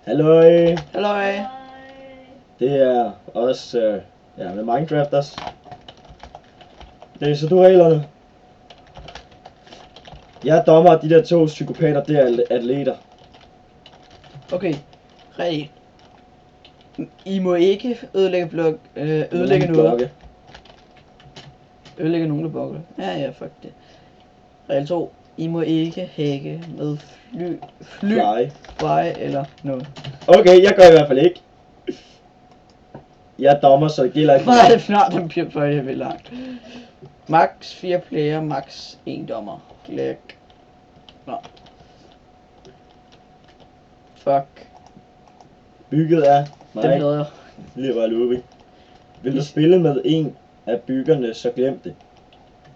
Halløj. Halløj. Det er også med Minecrafters. Læser du reglerne? Jeg er dommer, de der to psykopater, det er atleter. Okay, regel. I må ikke ødelægge ødelægge noget. Blokke. Ødelægge nogle blokke. Ja, fuck det. Regel 2. I må ikke hække med fly eller noget. Okay, jeg gør i hvert fald ikke. Jeg er dommer, så det gælder ikke. Nej, det er snart, den bliver for evigt langt. Max 4 player, max 1 dommer. Klik. Nå. Fuck. Bygget af Den mig, hedder... Lever Lubi. Vil du spille med en af byggerne, så glem det.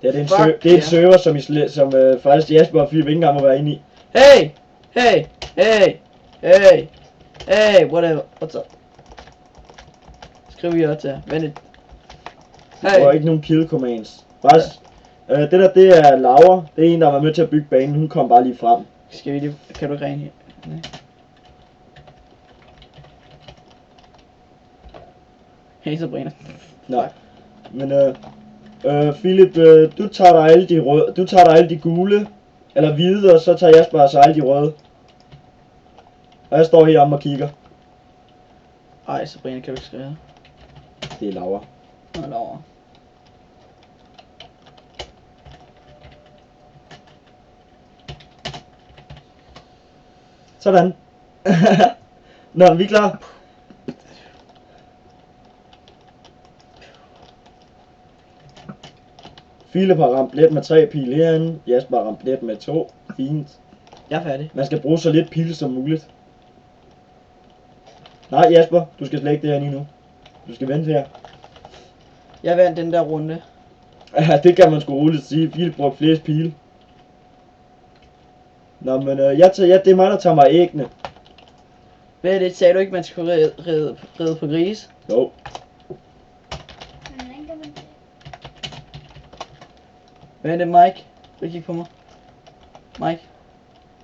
Det er en server, som faktisk Jasper og Philip ikke engang må være inde i. Hey! Hey! Hey! Hey! Hey! Whatever. What's up? Skriv jeg til. Vent lidt. Hey. Og ikke nogen kill commands. Bare det er Laura. Det er en, der var med til at bygge banen. Hun kom bare lige frem. Skal vi lige... Kan du ikke ringe her? Nej. Hey Sabrina. Nej. Men Philip, du tager dig alle de røde, du tager dig alle de gule eller hvide, og så tager Jasper sig alle de røde. Og jeg står her om og kigger. Ej, Sabrina, kan du ikke skrive? Det er Laura. Nå, Laura. Sådan. Nå, vi er klar. Philip har ramt let med 3 pile herinde. Jasper har ramt let med 2. Fint. Jeg er færdig. Man skal bruge så lidt pile som muligt. Nej, Jasper, du skal slet ikke det her lige nu. Du skal vente her. Jeg vandt den der runde. Ja, det kan man sgu roligt sige. Philip brugte flest pile. Nå, men det er mig, der tager mig æggene. Hvad er det? Sagde du ikke, man skulle ride på gris? Jo. Hvad er det, Mike? Vil kigge på mig? Mike?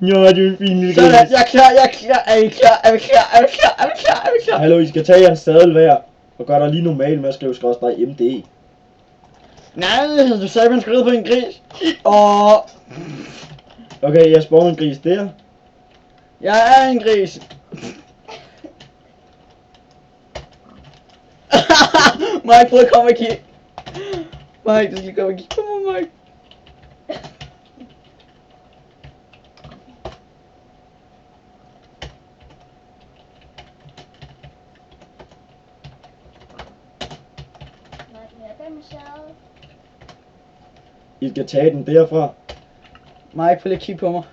Ja, det er en fin lille sådan, gris. jeg er klar. Er vi klar? Hallo, I skal tage jer en sadel hver. Og gør der lige normalt med at skrive skråstreg MD. Nej, du sagde, man skulle ride på en gris. Og... Okay, jeg spår en gris der. Jeg er en gris. Mike, prøv at komme og kigge. Mike, du skal komme og kigge på mig, Mike. I skal tage den derfra. Mike, prøv lige at kigge på mig.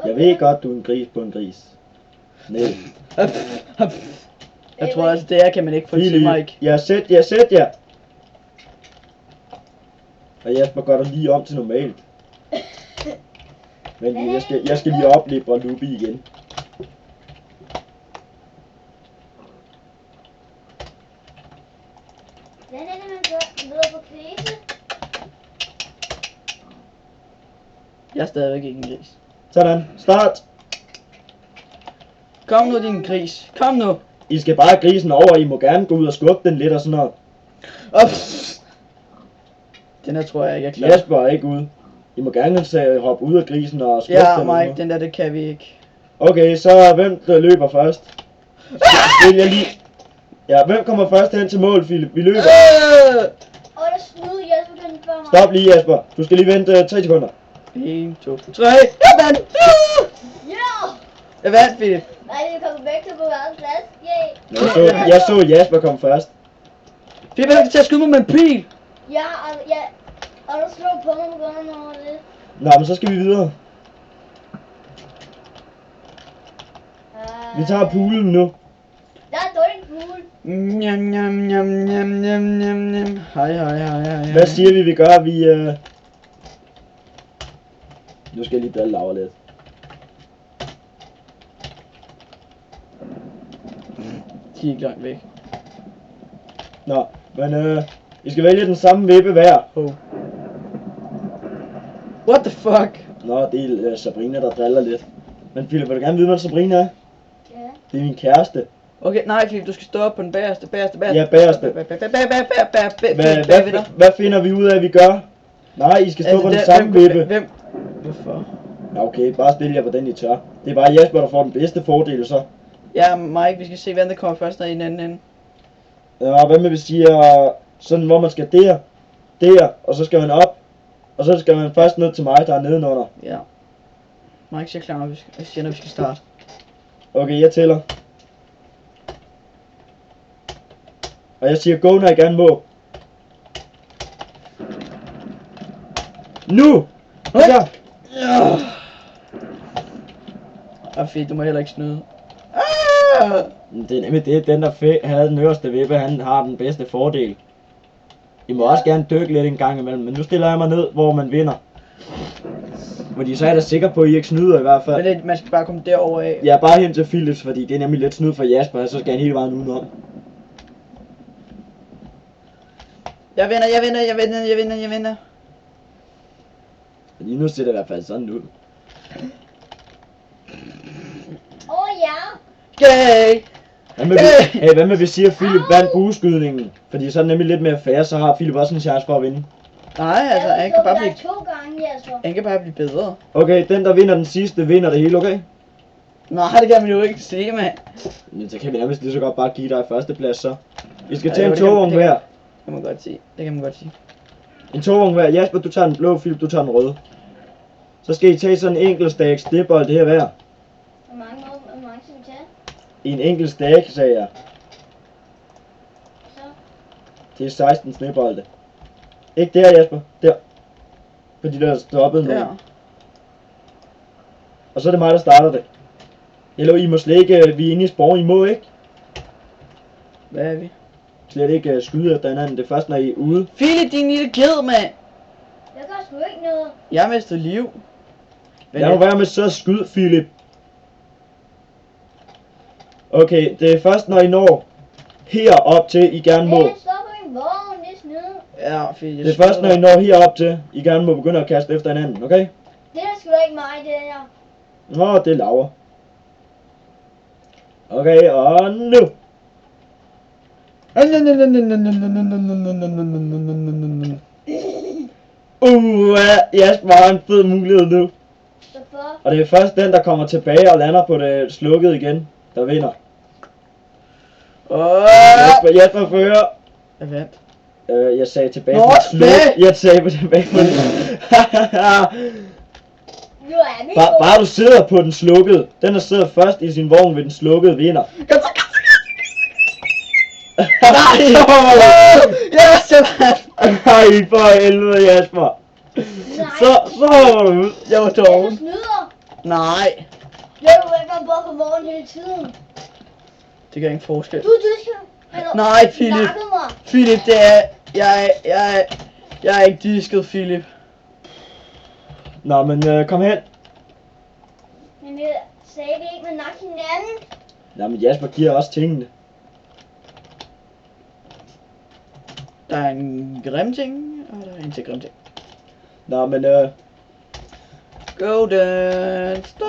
Jeg ved godt, du er en gris på en gris. Nej. Jeg tror altså, det her kan man ikke få til, Mike. Jeg sæt jer. Og Jasper går der lige om til normalt. Men jeg skal lige oplibre Lubi igen. Hvordan er det, man gør på krise? Jeg er stadigvæk ikke en gris. Sådan, start. Kom nu, din gris. Kom nu. I skal bare have grisen over, I må gerne gå ud og skubbe den lidt og sådan noget. Den her tror jeg ikke er klar. Jasper er ikke ude. I må gerne hoppe ud af grisen og skubbe den. Ja, Mike, den der, det kan vi ikke. Okay, så hvem der løber først? Vil jeg lige... Ja, hvem kommer først hen til mål, Philip? Vi løber. Og der snude Jasper den før mig. Stop lige, Jasper. Du skal lige vente 3 sekunder. 1, 2, 3. Jeg vandt! Ja! Jeg vandt, Philip. Nej, vi kommer begge til på hver plads. Yay! Jeg så Jasper komme først. Philip, jeg skal til at skyde mig med en pil. Ja, og du slår på mig på grund af noget lidt. Nå, men så skal vi videre. Vi tager poolen nu. Der er dårlig pool. Njam. Hej. Hvad siger vi gør? Nu skal jeg lige drille Laura lidt. De er ikke langt væk. Nå, men I skal vælge den samme vippe hver. Oh. What the fuck? Nå, det er Sabrina, der driller lidt. Men Philip, vil du gerne vide, hvad Sabrina er? Ja. Det er min kæreste. Okay, nej Philip, du skal stå op på den bagerste. Ja, bagerste. Hvad finder vi ud af, at vi gør? Nej, I skal stå på den samme vippe. Hvem? Hvorfor? Ja, okay, bare stille jer på den, I tør. Det er bare Jesper, der får den bedste fordel, så. Ja, Mike, vi skal se, hvem der kommer først ned i den anden ende. Ja, hvad med vi siger, sådan hvor man skal der, og så skal man op. Og så skal man først ned til mig, der er nedenunder. Ja. Mike siger klar, når vi skal starte. Okay, jeg tæller. Og jeg siger go, når jeg gerne må. Nu! Ja! Ah, fedt, du må heller ikke snyde. Det er nemlig det, den der havde den øverste vippe, han har den bedste fordel. I må også gerne dykke lidt en gang imellem, men nu stiller jeg mig ned, hvor man vinder. Fordi så er jeg da sikker på, at I ikke snyder i hvert fald. Men man skal bare komme derover af. Ja, bare hen til Philips, fordi det er nemlig lidt snyd for Jasper, og så skal han hele vejen udenom. Jeg vinder. Fordi nu ser det i hvert fald sådan ud. Ja. Yay! Hvad med vi siger, at Philip vandt bueskydningen? Fordi så er det nemlig lidt mere fair, så har Philip også en chance for at vinde. Nej, altså, Jeg kan to gange, Jesper. han kan bare blive bedre. Okay, den der vinder den sidste, vinder det hele, okay? Nej, det kan man jo ikke se, mand. Men så kan vi nærmest lige så godt bare give dig førsteplads, så. Vi skal Ja, tage jo, en det kan- togvogn det kan- hver. Det kan man godt sige. En togvogn hver. Jasper, du tager den blå, Philip, du tager den røde. Så skal I tage sådan en enkelt stak snebold det her hver. Hvor mange skal vi tage? I en enkelt stak, sagde jeg. Så. Det er 16 snebolde. Ikke der, Jasper. Der. På de der stoppede nu. Ja. Og så er det mig, der starter det. Hello, I må slet ikke, vi er inde i sport, I må ikke. Hvad er vi? Slet ikke skyde efter hinanden, det er først når I er ude. Philip, din lille ked, mand. Jeg gør sgu ikke noget. Jeg har mistet liv. Lad nu være med så at skyde, Philip. Okay, det er først når I når herop til, I gerne må. Hey, stop på en vogn, det er snyd. Ja, Philip. Det er først når I når herop til, I gerne må begynde at kaste efter hinanden, okay? Det er sgu da ikke mig, det der. Nå, det er Laura. Okay, og nu. Jasper har en fed mulighed nu. Hvorfor? Og det er først den, der kommer tilbage og lander på det slukket igen, der vinder. Jasper fører. Jeg vandt. Jeg sagde tilbage Nå, på det slukket. tilbage! Jeg sagde på tilbage på det. Nu er vi Bare du sidder på den slukkede. Den, der sidder først i sin vogn ved den slukkede, vinder. Nej! Jeg vandt! Ej, for helvede, Jasper. Så var du ud. Jeg var Du doven. snyder. Nej. Jeg er jo ikke bare på vognen hele tiden. Det gør ingen forskel. Du skal... Nej, Philip. Nakke mig. Philip, det er... Jeg er ikke disket, Philip. Nå, men kom hen. Men jeg sagde vi ikke med nakke hinanden. Nå, men Jasper giver også tingene. Der er en grim ting, og der er en til grim ting. Nå, men Golden Jeg er Stop.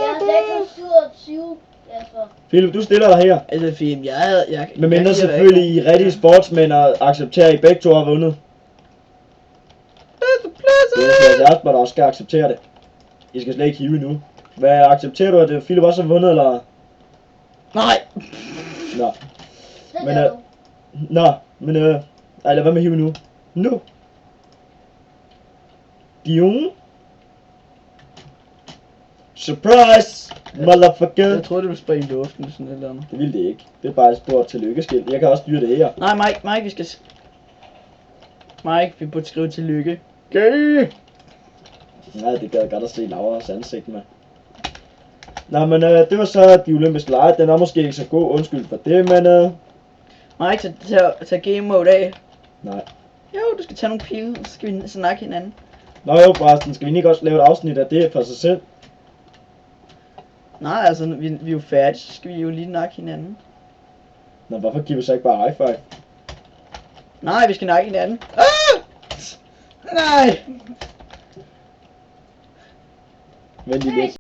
627, Jesper. Philip, du stiller dig her. Altså, Philip, jeg Men mindre selvfølgelig I er rigtige sportsmænd og accepterer, at I begge to har vundet. Det er Jasper, der også skal acceptere det. I skal slet ikke hive endnu. Hvad accepterer du, at Philip også har vundet, eller? Nej. Nå. Så Men, gør du. Ej, lad være med at hive nu. Nu. Dion. Surprise, motherfucker. Jeg troede, det ville springe i luften eller sådan et eller andet. Det ville det ikke. Det er bare et stort tillykkeskil. Jeg kan også styre det her. Nej, Mike, vi skal... Mike, vi burde skrive tillykke. Gay! Nej, det gad godt at se Lauras ansigt med. Nå, men det var så de olympiske lege. Den er måske ikke så god, undskyld for det, men Mike, tag game mode af. nej. Jo, du skal tage nogle pile, så skal vi snakke hinanden. Nå jo, forresten, skal vi ikke også lave et afsnit af det for sig selv? Nej, altså, vi er jo færdige, så skal vi jo lige nakke hinanden. Nå, hvorfor giver vi så ikke bare high five? Nej, vi skal nakke hinanden. Ah! Nej! Vent lige lidt.